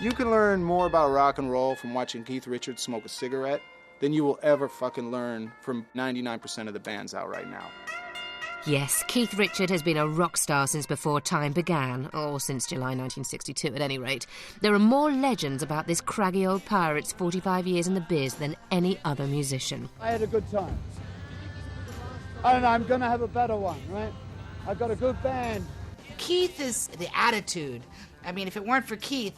You can learn more about rock and roll from watching Keith Richards smoke a cigarette than you will ever fucking learn from 99% of the bands out right now. Yes, Keith Richards has been a rock star since before time began, or since July 1962 at any rate. There are more legends about this craggy old pirate's 45 years in the biz than any other musician. I had a good time. And I'm going to have a better one, right? I've got a good band. Keith is the attitude. I mean, if it weren't for Keith,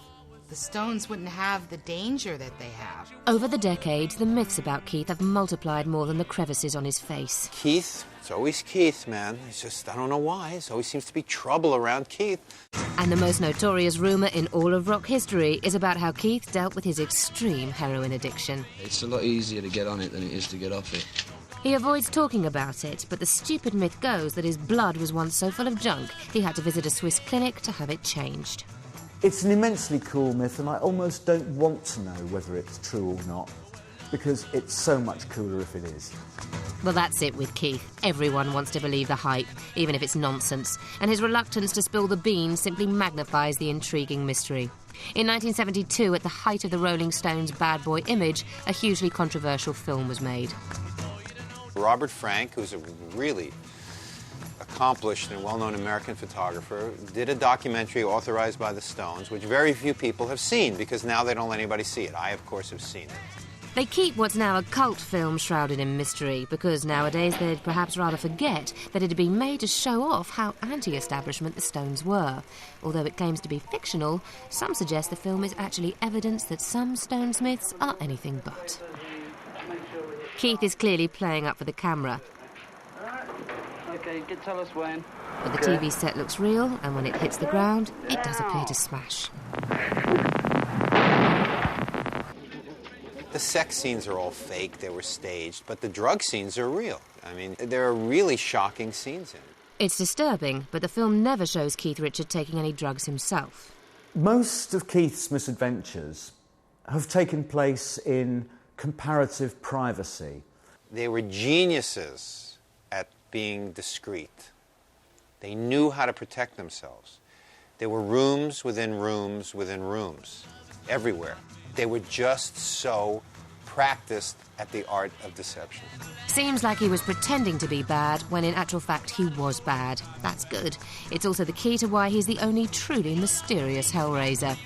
the Stones wouldn't have the danger that they have. Over the decades, the myths about Keith have multiplied more than the crevices on his face. Keith? It's always Keith, man. It's just, I don't know why. There always seems to be trouble around Keith. And the most notorious rumour in all of rock history is about how Keith dealt with his extreme heroin addiction. It's a lot easier to get on it than it is to get off it. He avoids talking about it, but the stupid myth goes that his blood was once so full of junk he had to visit a Swiss clinic to have it changed. It's an immensely cool myth, and I almost don't want to know whether it's true or not, because it's so much cooler if it is. Well, that's it with Keith. Everyone wants to believe the hype, even if it's nonsense, and his reluctance to spill the beans simply magnifies the intriguing mystery. In 1972, at the height of the Rolling Stones' bad boy image, a hugely controversial film was made. Robert Frank, who's a really accomplished and well-known American photographer, did a documentary authorized by the Stones, which very few people have seen, because now they don't let anybody see it. I, of course, have seen it. They keep what's now a cult film shrouded in mystery, because nowadays they'd perhaps rather forget that it had been made to show off how anti-establishment the Stones were. Although it claims to be fictional, some suggest the film is actually evidence that some Stones myths are anything but. Keith is clearly playing up for the camera. Okay, tell us when. But the TV set looks real, and when it hits the ground, it does appear to smash. The sex scenes are all fake, they were staged, but the drug scenes are real. I mean, there are really shocking scenes in it. It's disturbing, but the film never shows Keith Richards taking any drugs himself. Most of Keith's misadventures have taken place in comparative privacy. They were geniuses at being discreet. They knew how to protect themselves. There were rooms within rooms within rooms, everywhere. They were just so practiced at the art of deception. Seems like he was pretending to be bad, when in actual fact he was bad. That's good. It's also the key to why he's the only truly mysterious Hellraiser.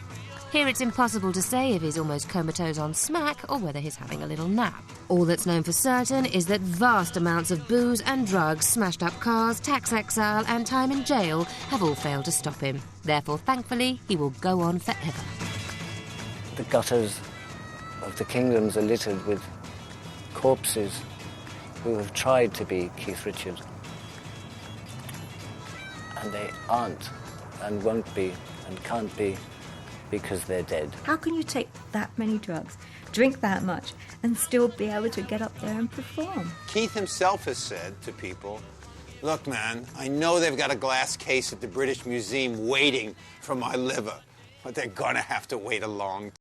Here it's impossible to say if he's almost comatose on smack or whether he's having a little nap. All that's known for certain is that vast amounts of booze and drugs, smashed up cars, tax exile and time in jail have all failed to stop him. Therefore, thankfully, he will go on forever. The gutters of the kingdoms are littered with corpses who have tried to be Keith Richards. And they aren't, and won't be, and can't be, because they're dead. How can you take that many drugs, drink that much, and still be able to get up there and perform? Keith himself has said to people, look, man, I know they've got a glass case at the British Museum waiting for my liver, but they're gonna have to wait a long time.